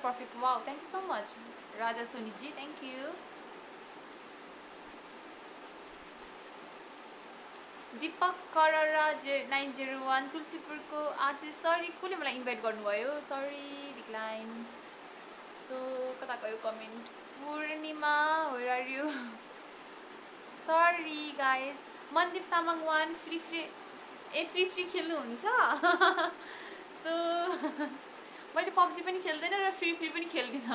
Perfect. Wow, thank you so much. Raja Soniji, thank you. Deepak Kararaj 901 Tulsipurko Ashish, sorry, कसले मलाई invite गर्नुभयो? Sorry, decline. So, कता गयो comment? Purnima, where are you? Sorry guys. Mandeep Tamang 1 free खेल्नुहुन्छ? So, मैले PUBG पनि खेल्दैन र free पनि खेल्दिन.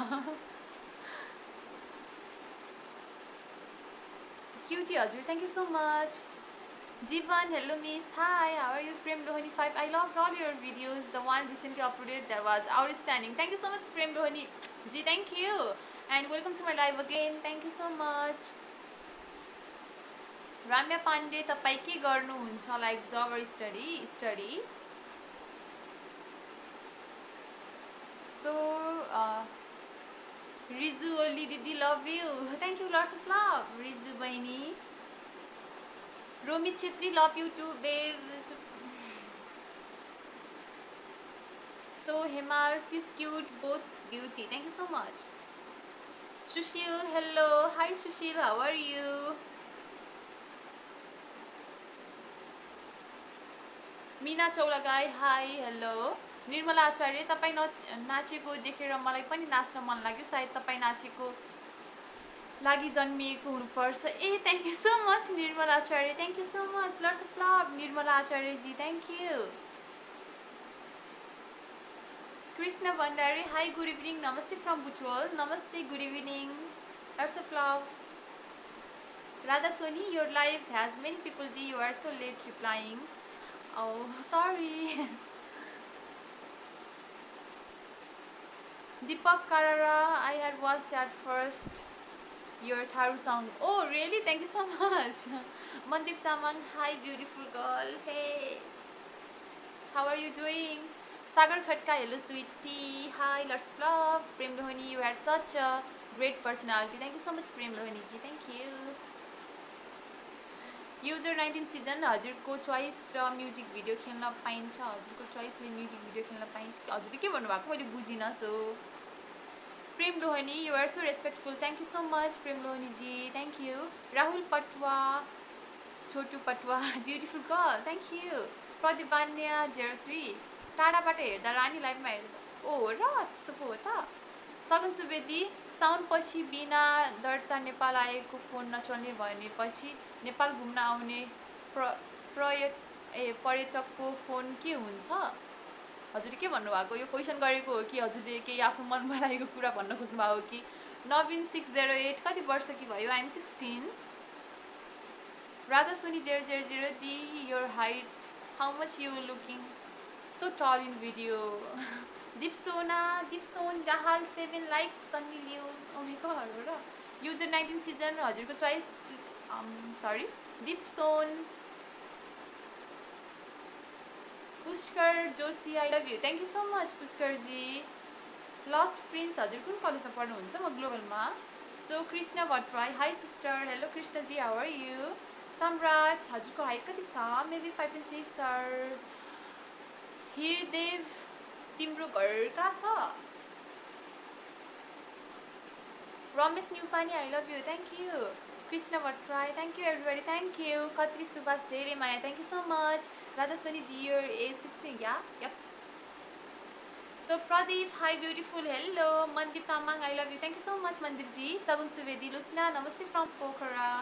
Cutie हजुर, thank you so much. Jivan, hello miss. Hi, how are you? Prem Lohani 5. I loved all your videos. The one recently uploaded that was outstanding. Thank you so much, Prem Lohani. Ji, thank you. And welcome to my live again. Thank you so much. Ramya Pandey, tapai ke garनुहुन्छ like job or study? So, Rizu Oli Didi, love you. Thank you, lots of love. Rizu Baini. Romi Chitri, love you too, babe. So Himal, she's cute, both beauty. Thank you so much. Sushil, hello. Hi Sushil, how are you? Meena Chaulagai, hi, hello. Nirmala Acharya, तपाईं नाचेको देखेर मलाई पनि नाच्न मन लाग्यो. सायद तपाईं नाचेको लागि जन्मिएको हुनुपर्छ. Thank you so much Nirmala Acharya. Thank you so much. Lots of love Nirmala Acharya ji. Thank you. Krishna Bandari, hi, good evening. Namaste from Butwal. Namaste, good evening. Lots of love. Raja Soni, your live has many people there. You are so late replying. Oh, sorry. Deepak Karara, I had watched at first your Tharu song. Oh, really? Thank you so much. Mandeep Tamang, hi, beautiful girl. Hey, how are you doing? Sagar Khatka, hello sweetie. Hi, lots of love. Prem Lohani, you had such a great personality. Thank you so much Prem Lohani ji. Thank you. User 19 season, हजुरको choice र music video खेल्न पाइन्छ. हजुरको choice ले music video खेल्न पाइन्छ. हजुरले के भन्नुभएको मैले बुझिन. So Prem Lohani, you are so respectful. Thank you so much Prem Lohani ji. Thank you. Rahul Patwa, Chotu Patwa, beautiful girl. Thank you. Pradeep Banya 03. टाढाबाट हेर्दा रानी लाइभमा हेर्दा ओ र त्यस्तो पो हो त. सगन सुवेदी, साउन पछि बिना दर्ता नेपाल आएको फोन नचल्ने भनेपछि नेपाल घुम्न आउने पर्यटकको फोन के हुन्छ? हजुरले के भन्नुभएको? यो क्वेशन गरेको हो कि हजुरले केही आफ्नो मनमा लागेको कुरा भन्न खोज्नु भएको कि? नवीन 608, कति वर्ष कि भयो? I am 16. Raja Soni 000, your height, how much you looking so tall in video? Dipson Dahal 7 likes, Sunny Leon. Oh my god. User 19 season, हजुरको choice. Sorry. Dipson. Pushkar Joshi, I love you. Thank you so much Pushkar ji. Lost Prince, हजुर कुन कलेजमा पढ्नुहुन्छ? म ग्लोबलमा. So Krishna Bhatrai, hi sister. Hello Krishna ji, how are you? Samraj, हजुरको height कति छ? Maybe 5.6 or Hirdev, तिम्रो घर कहाँ छ? Ramesh Newpani, I love you. Thank you. Krishna Bhatrai, thank you everybody. Thank you. Katri Subhas Dhere Maya, thank you so much. Raja Soni dear age 16. Yeah, yep. So Pradeep, hi beautiful. Hello. Mandeep Tamang, I love you. Thank you so much Mandeep ji. Sagun Suvedi, Lucina, namaste from Pokhara.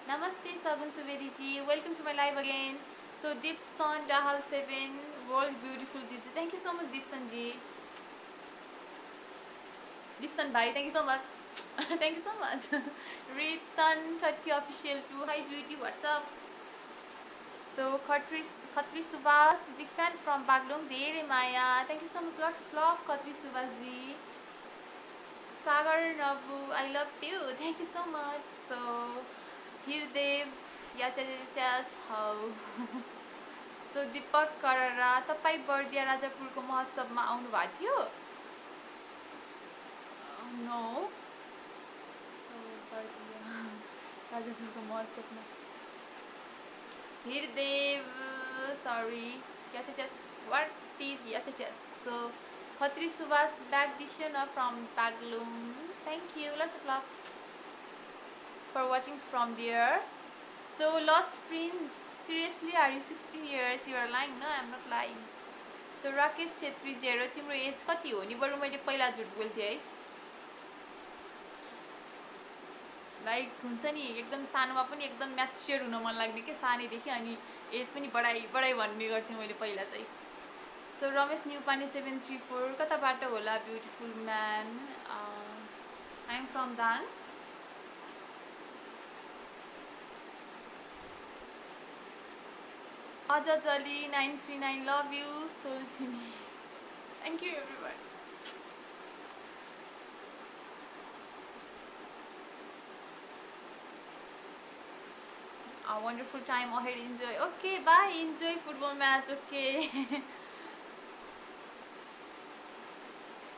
Namaste Sagun Suvedi ji. Welcome to my live again. So Deepson Dahal 7, world beautiful Diji. Thank you so much Deepson ji. Deepson bhai, thank you so much. Thank you so much. Ritan 30 official 2, hi beauty, what's up? So Khatri Subhas, big fan from Baglong Dhere Maya. Thank you so much, lots of love Khatri Subhas ji. Sagar Navu, I love you. Thank you so much. So Hirdev, how? So Deepak Karara, तपाईं बर्दिया राजापुरको महोत्सवमा आउनु भएको थियो? No. So Bardiya राजापुरको महोत्सवमा. Hirdev, sorry. What is So Khatri Subhas Bagdishana from Paglum. Thank you. Lots of love for watching from there. So Lost Prince, seriously, are you 16 years? You are lying? No, I'm not lying. So Rakesh Chetri Jero, तिम्रो as कति हो नि? बरु मैले पहिला झुट बोल्थे है. Like हुन्छ नि एकदम सानोमा पनि एकदम म्याच्योर हुन मन लाग्ने के सानैदेखि अनि एज पनि बढाइ भन्ने गर्थेँ मैले पहिला चाहिँ. सो रमेश न्युपाने 734 कताबाट होला beautiful man? I am from Dang. अजली 939 लभ यु सोल्चिनी. Thank you everyone. A wonderful time ahead. Enjoy. Okay, bye. Enjoy football match. Okay.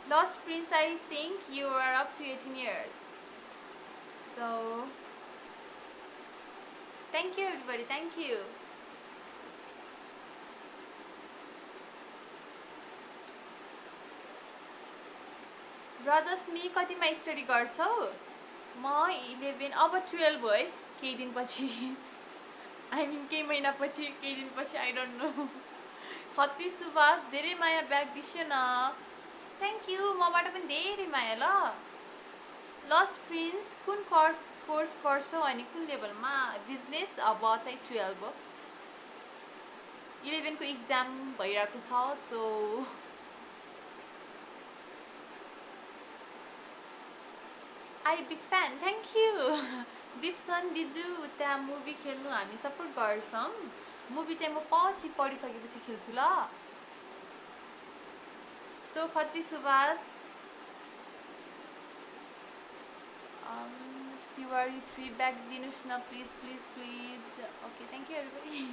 Lost Prince, I think you are up to 18 years. So, thank you everybody. Thank you. रजस्मी कतिमा study गर्छौ? म 11 अब 12 भयो है केही दिनपछि. I mean केही महिनापछि केही दिनपछि I don't no. Khatri Subhash धेरै माया ब्याग दिस्यो न. Thank you. मबाट पनि धेरै माया ल. लस्ट प्रिन्स कुन कोर्स पढ्छौ अनि कुन लेभलमा? बिजनेस. अब चाहिँ 12 हो. 11 को इक्जाम भइरहेको छ. So I big fan. Thank you. Dipsan दिजु त्यहाँ मुभी खेल्नु हामी सपोर्ट गर्छौँ. मुभी चाहिँ म पछि पढिसकेपछि खेल्छु ल. सो खत्री सुभाष स्टिवारी 3 ब्याग दिनुहोस् न please please please. Okay thank you everybody.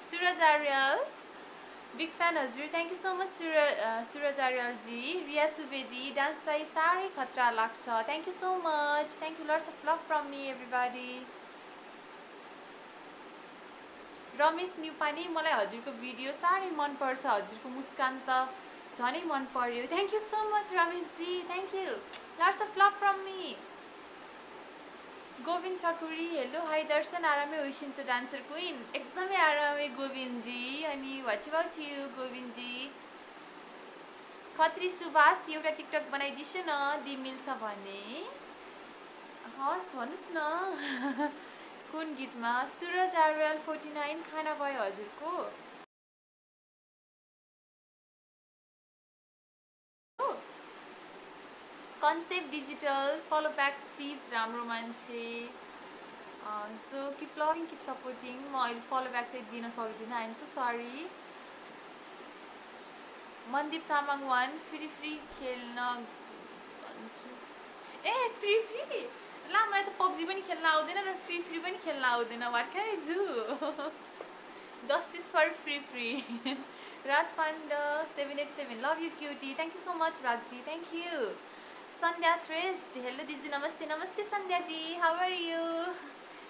Suraj Aryal big fan हजुर. Thank you so much Suraj आर्यलजी. रिया सुवेदी डान्स चाहिँ साह्रै खतरा लाग्छ. Thank you so much. Thank you. Lots of love from me everybody. Ramesh Neupane मलाई हजुरको भिडियो साह्रै मनपर्छ. हजुरको मुस्कान त झनै मन पर्यो. थ्याङ्क यू सो मच रमेशजी. Thank you. Lots of love from me. Govind Thakuri hello hi Darshan. आरामै होइसिन्छ डान्सर क्विन. एकदमै आरामै गोविन्दजी. अनि वाट अबाउट यु गोविन्दजी? खत्री सुभाष एउटा टिकटक बनाइदिन्छु न दि मिल्छ भने. हस् भन्नुहोस् न. कुन गीतमा? सुरज आर्यल 49 खाना भयो हजुरको? Concept digital follow back please. राम्रो मान्छे. So keep loving keep supporting. म अहिले फलो ब्याक चाहिँ दिन सक्दिनँ. I'm so sorry. Mandeep Tamang 1 free खेल्न भन्छु. ए फ्री ला मलाई त पब्जी पनि खेल्न आउँदैन र फ्री पनि खेल्न आउँदैन. What can I do? Justice for free. Raj Pande 787 love you cutie. Thank you so much राजजी. Thank you. Sandhya Shrestha hello दिदी. नमस्ते नमस्ते सन्ध्याजी. How are you?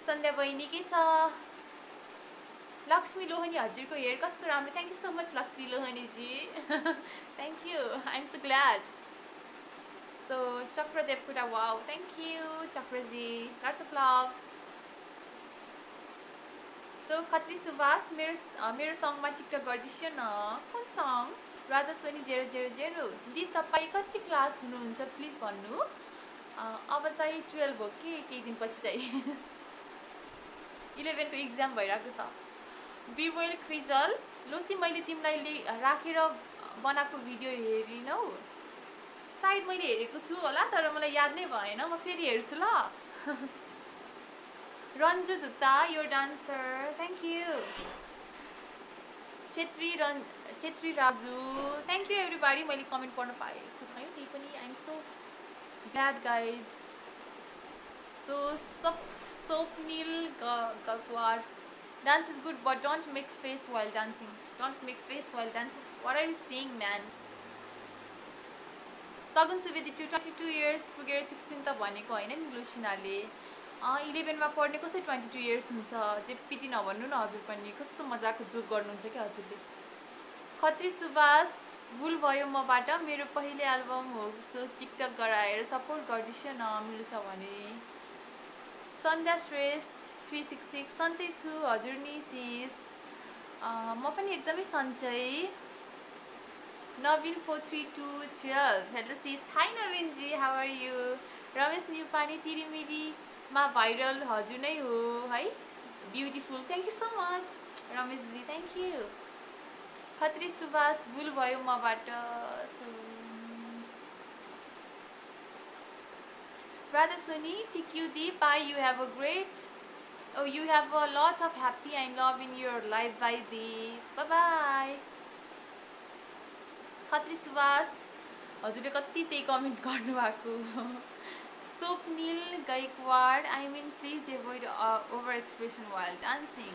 सन्ध्या बहिनी के छ? लक्ष्मी लोहनी हजुरको हेयर कस्तो राम्रो. Thank you so much Laxmi लोहनीजी. Thank you. I am so glad. So Chakra Devkota wow. Thank you चक्रजी. Lots of love. So Khatri Subhash मेरो सङमा टिकटक गरिदिन्छु न. कुन सङ? राजस्वनी 000 दि तपाईँ कति क्लास हुनुहुन्छ प्लिज भन्नु. अब चाहिँ 12 हो कि केही दिनपछि चाहिँ 11 को इक्जाम भइरहेको छ. बिवेल क्रिजल लोसी मैले तिमीलाई राखेर बनाएको भिडियो हेरिनौ? सायद मैले हेरेको छु होला तर मलाई याद नै भएन. म फेरि हेर्छु ल. रन्जु धुत्ता यो dancer. Thank you. Chhetri Raju. Thank you everybody. मैले कमेन्ट पढ्न पाएको छैन त्यही पनि. I'm so glad guys. So Swapnil Gagwar dance is good but don't make face while dancing. Don't make face while dancing. What are you saying man? सगुन Subedi 22 years पुगेर 16 त भनेको होइन नि लुसिनाले. 11 मा पढ्ने कसै 22 years हुन्छ? जे पिटी नभन्नु न हजुर पनि. कस्तो मजाको जोक गर्नुहुन्छ क्या हजुरले. खत्री सुभाष भुल भयो मबाट, मेरो पहिलो एल्बम हो सो टिकटक गराएर सपोर्ट गर्दिछु न मिल्छ भने। सन्ध्या श्रेष्ठ 366 सन्चै छु हजुर नि सिस। म पनि एकदमै सन्चै। Naveen 43212 hello sis, hi Naveen ji, how are you. Ramesh Neupane तिरिमिरीमा भाइरल हजुर नै हो है, beautiful, thank you so much Ramesh ji, thank you. Khatri Subhash भुल भयो मबाट। राजा सोनी टिक्यू Deep, you have a great, oh you have a lot of happy and love in your life by Deep, bye bye। Khatri Subhash हजुरले कति त्यही कमेन्ट गर्नुभएको। Swapnil Gaikwad, I mean please avoid over expression while dancing.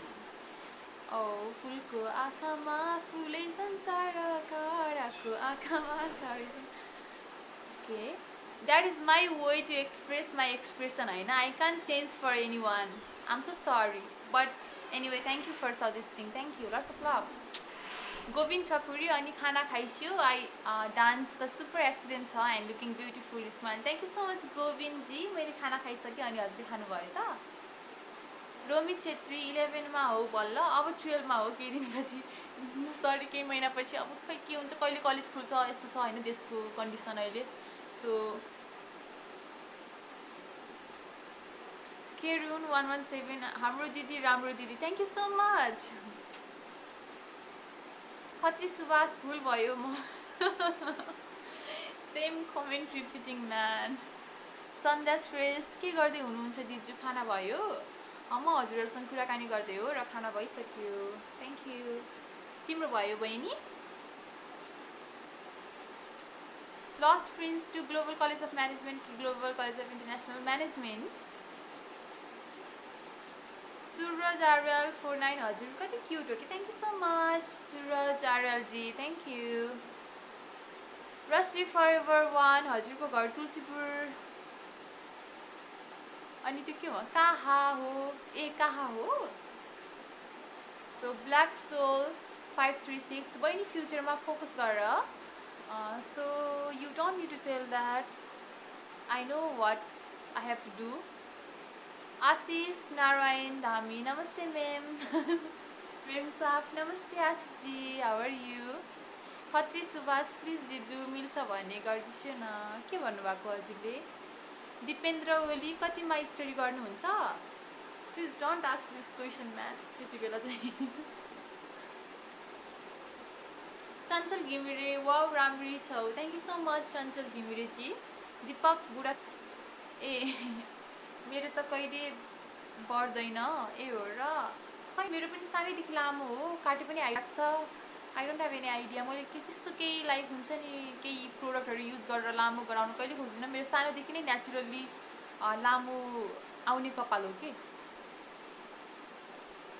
ओ फुलको आँखामा फुलै संसार, कराको आँखामा तारै। Okay, that is my way to express my expression होइन, I can't change for anyone, I am so sorry, but anyway thank you for suggesting, thank you, lots of love. Govind Thakuri, अनि खाना खाइस्यो, I dance the super accident छ and looking beautiful smile, thank you so much गोविन्दजी, मैले खाना खाइसकेँ, अनि हजुरले खानुभयो त। रोमित छेत्री 11 मा हो बल्ल, अब 12 मा हो केही दिनपछि, सरी केही महिनापछि, अब खै के हुन्छ, कहिले कलेज खुल्छ, यस्तो छ होइन देशको कन्डिसन अहिले। सो केरुन 117 हाम्रो दिदी राम्रो दिदी, thank you so much. Khatri Subhash भुल भयो म, same comment repeating man. Sandhya Shrestha के गर्दै हुनुहुन्छ दिजु, खाना भयो? म हजुरहरूसँग कुराकानी गर्दै हो र खाना भइसक्यो, थ्याङ्क यू। तिम्रो भयो बहिनी? Last friends to Global College of Management, Global College of International Management. Suraj RL 49 हजुर कति क्युट हो कि, thank you so much Suraj RL ji, thank you. रश्री फरएभर 1 हजुरको घर तुलसीपुर, अनि त्यो के हो, कहाँ हो, ए कहाँ हो। सो ब्ल्याक सोल 536 बहिनी फ्युचरमा फोकस गर, so you don't need to tell that, I know what I have to do. Ashish Narayan Dhami, नमस्ते मैम। मैम साहब नमस्ते Ashish ji, how are you. Khatri Subhash please दिदु मिल्छ भने गरिदिन्छु न, के भन्नुभएको हजुरले। दिपेन्द्र ओली कतिमा स्टडी गर्नुहुन्छ, please don't ask this question ma'am त्यति बेला चाहिँ। चञ्चल घिमिरे वाउ राम्री छौ, थ्याङ्क यू सो मच चञ्चल घिमिरेजी। दिपक बुढा, ए मेरो त कहिले बढ्दैन, ए हो र, खै मेरो पनि सानैदेखि लामो हो, काटे पनि आइरहेको छ, I don't have any idea, मैले के त्यस्तो केही लाइक हुन्छ नि केही प्रोडक्टहरू युज गरेर लामो गराउनु कहिले खोज्दिनँ, मेरो सानोदेखि नै नेचुरल्ली लामो आउने कपाल हो कि।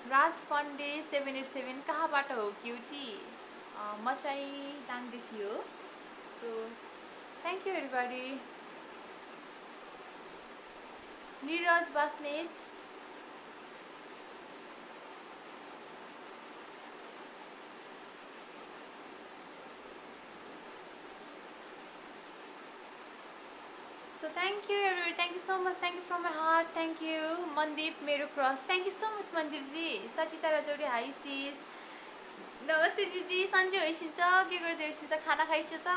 राज पाण्डे 787 कहाँबाट हो क्युटी, म चाहिँ दाङदेखि हो, so thank you everybody. Niraj Basnet, so thank you everybody, thank you so much, thank you from my heart, thank you। Mandeep मेरो crush, thank you so much Mandeep ji. Sachita Rajouri hi sis, नमस्ते दिदी, सन्चै होइसिन्छ, के गर्दै होइसिन्छ, खाना खाइसु त।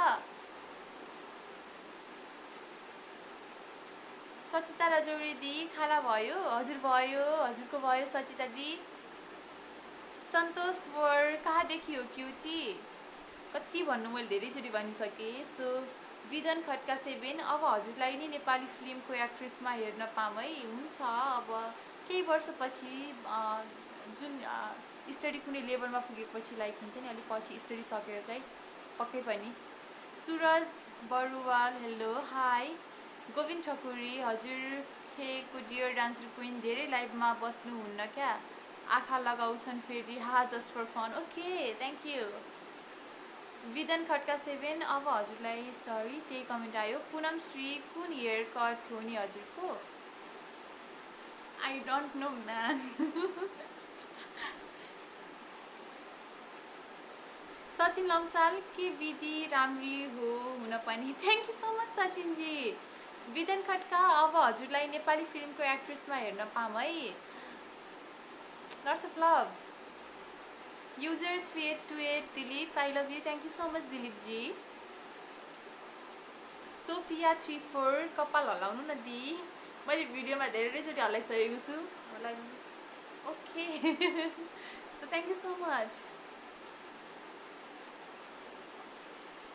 सचिता रजौरी दी खाना भयो, हजुर भयो, हजुरको भयो सचिता दी। सन्तोष वर कहाँदेखि हो क्युटी, कति भन्नु मैले धेरैचोटि भनिसकेँ। सो विधन खड्का 7 अब हजुरलाई नि नेपाली फिल्मको एक्ट्रेसमा हेर्न पाऊँ है, हुन्छ अब केही वर्षपछि जुन स्टडी कुनै लेभलमा पुगेपछि लाइक हुन्छ नि, अलिक पछि स्टडी सकेर चाहिँ पक्कै पनि। Suraj Baruwal hello hi. गोविन्द ठकुरी हजुर खेको डियर डान्सर क्विन धेरै लाइभमा बस्नुहुन्न क्या, आँखा लगाउँछन् फेरि, हा just for fun, okay thank you. Bidhan Khadka 7 अब हजुरलाई सरी त्यही कमेन्ट आयो। पुनम श्री कुन हेयर कट हो नि हजुरको, I don't know man. Sachin Lamsal के विधि राम्री हो हुन पनि थ्याङ्क यू सो मच सचिनजी विदन खड्का अब हजुरलाई नेपाली फिल्मको एक्ट्रेसमा हेर्न पाऊँ है lots of love user 3828 Dilip I love you thank you so much दिलीपजी सोफिया 34 कपाल हल्लाउनु न दी मैले भिडियोमा धेरैचोटि हल्लाइसकेको छु okay so thank you so much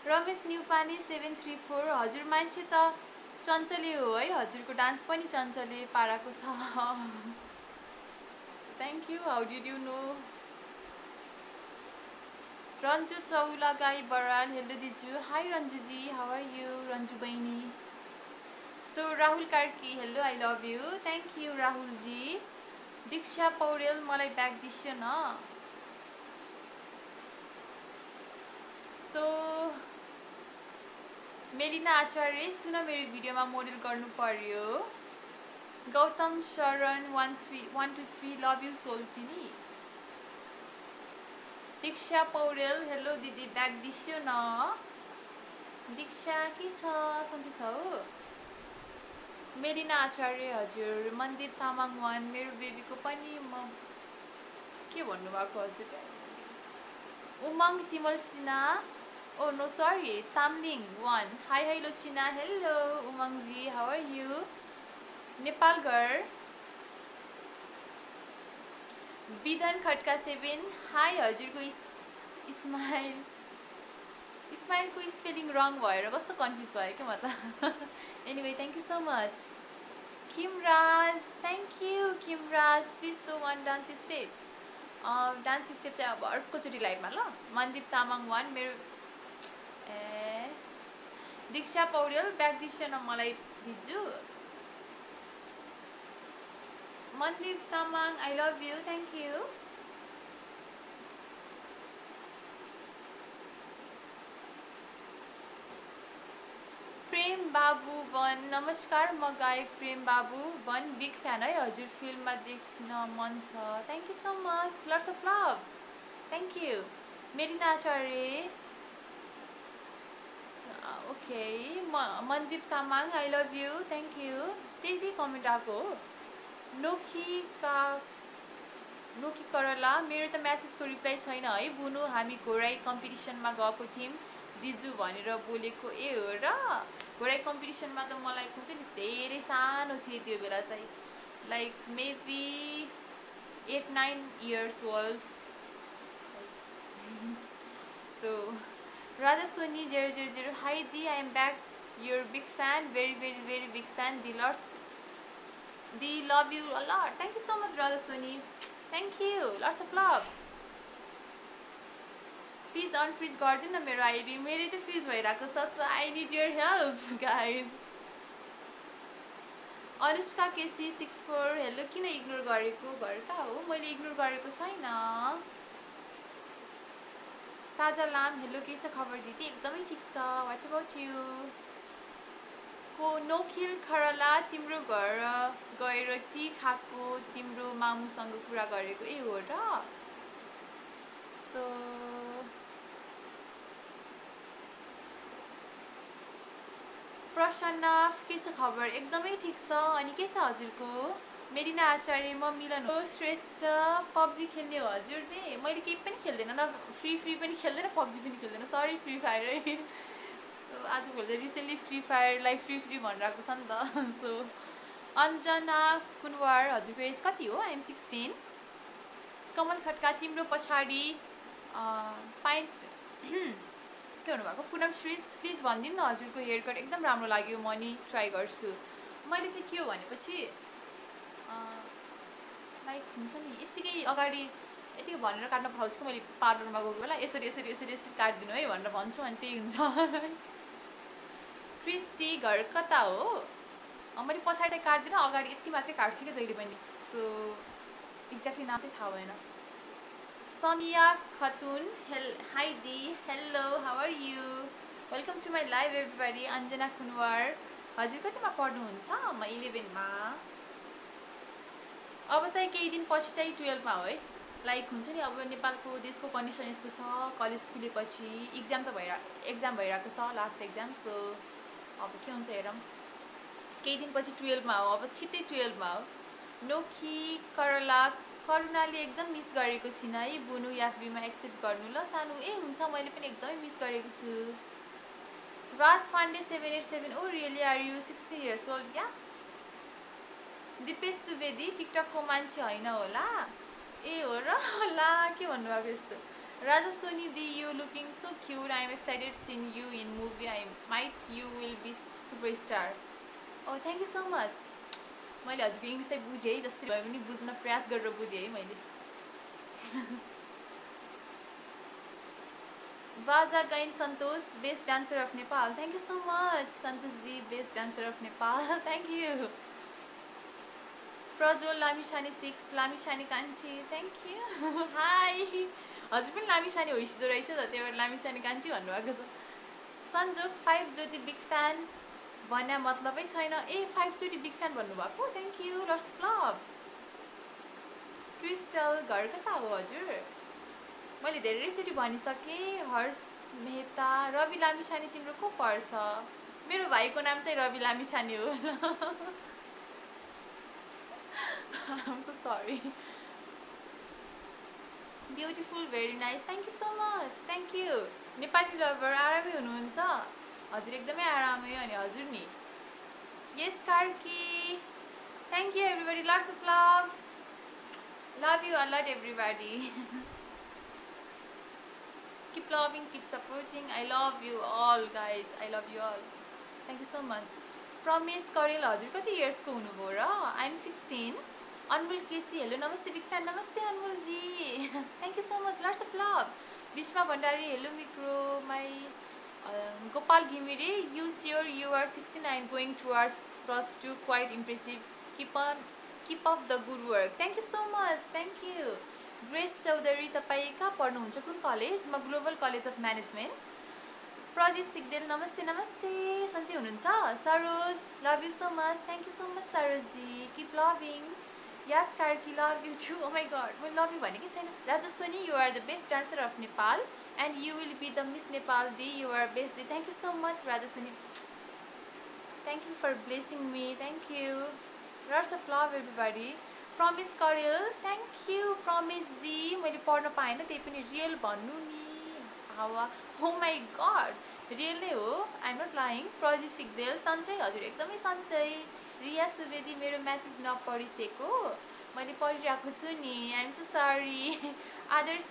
Ramesh Neupane 734 हजुर मान्छे त चञ्चले हो है हजुरको डान्स पनि चञ्चले पाराको छ thank you how did you know Ranju Chaulagain Baral hello दिजु हाई रन्जुजी हाउ आर यु रन्जु बहिनी so Rahul Karki hello I love you thank you राहुलजी दीक्षा पौडेल मलाई ब्याग दिस्यो न सो मेलिना आचार्य सुन मेरो भिडियोमा मोडल गर्नु पर्यो गौतम शरण 123 लभ यु सोल्चिनी दीक्षा पौडेल हेलो दिदी ब्याग दिस्यो न दीक्षा के छ सन्चै छ हो मेलिना आचार्य हजुर मनदीप तामाङ 1 मेरो बेबीको पनि म के भन्नुभएको हजुर उमङ तिमल Sinha Oh no, sorry. Tamling 1. Hi, Lucina. Hello, Umangji. How are you? Nepal girl. Bidan Khatka 7. Hi, हजुरको Ismail. Ismail को spelling wrong भएर कस्तो confuse भयो के म त. Anyway, thank you so much. Kim Raz. Thank you, Kim Raz. Please show one dance step. Dance step चाहिँ अब अर्कोचोटि लाइभमा ल. मनदीप तामाङ 1 मेरो दीक्षा पौडेल ब्याग दिस्यो न मलाई दिजु Mandeep Tamang I love you thank you Prem बाबु वन नमस्कार म गायक प्रेम बाबु वन बिग फ्यान है हजुर फिल्ममा देख्न मन छ thank you so much lots of love thank you Melina Acharya okay Mandeep Tamang I love you thank you त्यही कमेन्ट आएको हो नोखी करला मेरो त मेसेजको रिप्लाई छैन है बुनु हामी घोराई कम्पिटिसनमा गएको थियौँ दिजु भनेर बोलेको ए हो र घोराई कम्पिटिसनमा त मलाई कुन चाहिँ धेरै सानो थिएँ त्यो बेला चाहिँ like maybe 8-9 years old so Radha Soni 000 hi Di I am back your big fan very big fan Di love you a lot thank you so much Radha Soni thank you lots of love please unfreeze garden na mero ID mere ta freeze bhayirako cha so I need your help guys Anushka KC 64 hello किन ignore गरेको घरका हो मैले ignore गरेको छैन ताजा लाम hello के छ खबर दिदी एकदमै ठीक छ व्हाट्स अबाउट यु को नोखिल खरला तिम्रो घर गएर टी खाको तिम्रो मामुसँग कुरा गरेको ए हो र सो प्रसन्न के छ खबर एकदमै ठीक छ अनि के छ हजुरको मेलिना आचार्य म मिलन हो श्रेष्ठ पब्जी खेल्ने हो हजुर ने मैले केही पनि खेल्दैन न फ्री पनि खेल्दैन पब्जी पनि खेल्दैन सरी फ्री फायर है सो आजभोलि रिसेन्टली फ्री फायरलाई फ्री भनेर आएको छ नि त सो अञ्जना कुनवार हजुरको एज कति हो आई एम 16 कमल खड्का तिम्रो पछाडि पाइन्ट के हुनुभएको पुनम श्रीज प्लिज भनिदिनु न हजुरको हेयर कट एकदम राम्रो लाग्यो म नि ट्राई गर्छु मैले चाहिँ के हो भनेपछि लाइक हुन्छ नि यतिकै अगाडि यतिकै भनेर काट्न पठाउँछु कि मैले पार्लरमा गएको बेला यसरी काटिदिनु है भनेर भन्छु अनि त्यही हुन्छ क्रिस्टी घर कता हो मैले पछाडि चाहिँ काट्दिनँ अगाडि यति मात्रै काट्छु कि जहिले पनि सो एक्ज्याक्टली नाम चाहिँ थाहा भएन सनिया खतुन हाई दी hello how are you welcome to my live everybody Anjana Kunwar हजुर कतिमा पढ्नुहुन्छ म 11 मा अब चाहिँ केही दिन पछि चाहिँ 12 मा हो है लाइक हुन्छ नि अब नेपालको देशको कन्डिसन यस्तो छ, कलेज खुलेपछि एक्जाम भइरहेको छ, लास्ट एक्जाम। सो अब के हुन्छ हेरौँ, केही दिनपछि 12मा हो, अब छिट्टै 12मा हो। नोखी करुणाले एकदम मिस गरेको छिन है बुनु, याफबीमा एक्सेप्ट गर्नु ल सानो। ए हुन्छ, मैले पनि एकदमै मिस गरेको छु। Raj Pandey 787, oh really are you 16 years old? या दिपेश सुवेदी टिकटकको मान्छे होइन होला? ए हो र होला, के भन्नुभएको यस्तो। राजा सोनी दी you looking so cute, I am excited seen you in movie, I might you will be superstar. Oh thank you so much. मैले हजुरको इङ्ग्लिस चाहिँ बुझेँ, जसरी भए पनि बुझ्न प्रयास गरेर बुझेँ है मैले। बाजा Gaine Santosh best dancer of Nepal, thank you so much सन्तोषजी, best dancer of Nepal, thank you. Prajwal Lamichhane 6, Lamichhane कान्छी, थ्याङ्क यू। हाई, हजुर पनि लामिछाने होइसिदो रहेछ त, त्यही भएर लामिछाने कान्छी भन्नुभएको छ। संजोग 5 ज्योति बिग फ्यान भन्या मतलबै छैन। ए 5 चोटि बिग फ्यान भन्नुभएको, thank you, lots of love. Crystal घर कता हो हजुर? मैले धेरैचोटि भनिसकेँ। हर्ष मेहता, रवि लामिछाने तिम्रो को पर्छ? मेरो भाइको नाम चाहिँ रवि लामिछाने हो। I'm so sorry. Beautiful, very nice. Thank you so much. Thank you. Nepali lover आरामै हुनुहुन्छ? हजुर एकदमै आरामै अनि हजुर नि? Yes, Karki. Thank you everybody. Lots of love. Love you a lot everybody. Keep loving, keep supporting. I love you all guys. I love you all. Thank you so much. Promise Karil हजुर कति years को हुनुभयो र? I am 16. Anmol KC, hello नमस्ते big fan, नमस्ते Anmol ji, thank you so much, lots of love. Bishwa Bhandari, hello micro my. Gopal Ghimire, you sure you are 16 and going towards +2, quite impressive, keep up the good work, thank you so much, thank you. Grace Chaudhary, तपाईँ कहाँ पढ्नुहुन्छ, कुन college? म Global College of Management. Prajit Sigdel, नमस्ते नमस्ते, सन्चै हुनुहुन्छ? Saroj, love you so much, thank you so much सरोजजी, keep loving. Yes, Karki, love you too. Oh my God, I love you भनेकै छैन। राजस्वनी, you are the best dancer of Nepal and you will be the Miss Nepal day. You are best day. Thank you so much, Rajaswani. Thank you for blessing me. Thank you. Lots of love, everybody. Promise Karil, thank you. Promise जी, मैले पढ्न पाएन, त्यही पनि real भन्नु नि। हावा, oh my God, real नै हो, I'm not lying. Prajit Sigdel, सन्चै हजुर, एकदमै सन्चै। रिया सुवेदी, मेरो म्यासेज नपढिसकेको, मैले पढिरहेको छु नि, आइएम सो सरी। आदर्श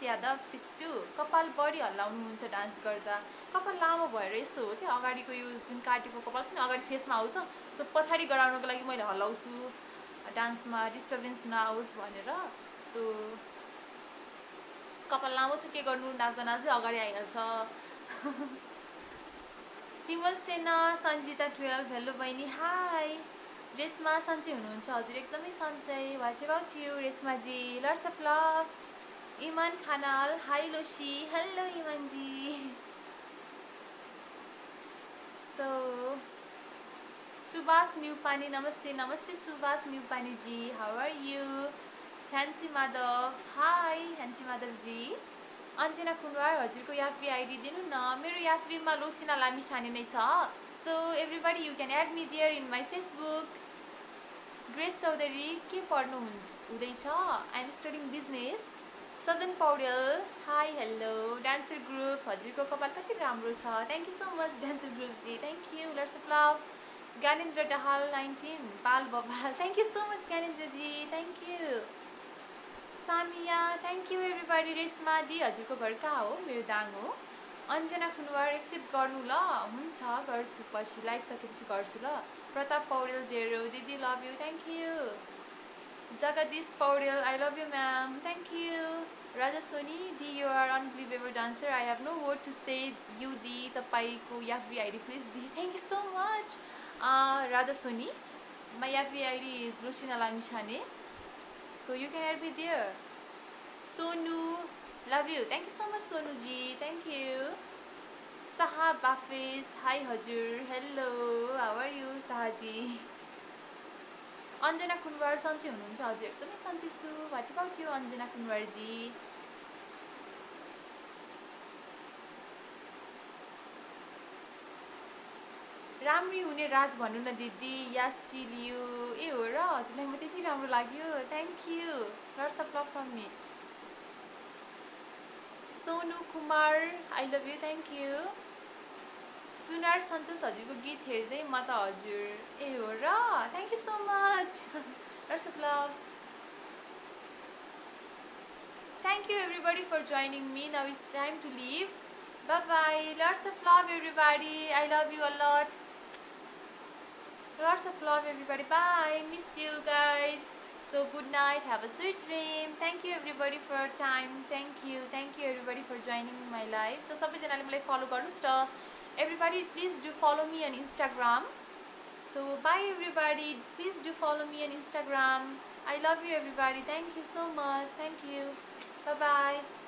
यादव 62, कपाल बढी हल्लाउनुहुन्छ डान्स गर्दा। कपाल लामो भएर यस्तो हो कि, अगाडिको यो जुन काटेको कपाल छ नि, अगाडि फेसमा आउँछ, सो पछाडि गराउनको लागि मैले हल्लाउँछु, डान्समा डिस्टर्बेन्स नआओस् भनेर। सो कपाल लामो छ, के गर्नु, नाच्दा नाच्दै अगाडि आइहाल्छ। तिमल सेना, सन्जिता 12, हेलो बहिनी, हाई। रेशमा, सन्चै हुनुहुन्छ? हजुर एकदमै सन्चै। वाच अबाउट यु रेशमाजी, lots of love. Iman Khanal, hi लोसी, हेलो इमानजी। सो सुभाष न्युपानी, नमस्ते नमस्ते Subhash Neupane ji, how are you? Hansi Madhav, hi Hansi माधवजी। अन्जना कुनवार, हजुरको याफबी आइडी दिनु न। मेरो याफबीमा लोसिना लामिछाने नै छ, so everybody you can add me there in my Facebook. Grace Chaudhary, के पढ्नु हुँदैछ? I am studying business. Sajan Paudel, hi hello. Dancer group, हजुरको कपाल कति राम्रो छ, thank you so much dancer ग्रुपजी, thank you, lots of love. Gyanendra Dahal 19, बाल बबाल, थ्याङ्क यू सो मच ज्ञानेन्द्रजी, thank you. Samiya, thank you everybody. Reshma दी, हजुरको घर कहाँ हो? मेरो दाङ हो। अन्जना कुनवार, एक्सेप्ट गर्नु ल? हुन्छ, गर्छु, पछि लाइभ सकेपछि गर्छु ल। प्रताप पौडेल 0, दिदी love you, thank you. Jagdish Paudel, I love you ma'am, thank you. Raja Soni दी, you are unbelievable dancer, I have no word to say you दी, तपाईँको याफबी आइडी प्लिज दी, thank you so much. Raja Soni, my FB ID is Lusina Lamichhane, so you can add me there. Sonu, love you, thank you so much Sonu ji, thank you. Saha Bafiz, hi Hajur, hello, how are you Saha ji? Anjana Kunwar सन्चै हुनुहुन्छ? हजुर एकदमै सन्चै छु। What about you Anjana कुनवरजी? राम्री हुने राज भन्नु न दिदी। यस टिल यु। ए हो र? हजुरलाई म त्यति राम्रो लाग्यो? Thank you. Lots of love from me. Sonu Kumar I love you. Thank you. Sunar Santosh हजुरको गीत हेर्दै म त हजुर। ए हो र? Thank you so much. Lots of love. Thank you everybody for joining me. Now it's time to leave. Bye bye. Lots of love everybody. I love you a lot. Lots of love everybody. Bye. Miss you guys. So good night. Have a sweet dream. Thank you everybody for your time. Thank you. Thank you everybody for joining my live. So सबैजनाले मलाई follow गर्नुस् र everybody please do follow me on Instagram. So bye everybody. Please do follow me on Instagram. I love you everybody. Thank you so much. Thank you. Bye bye.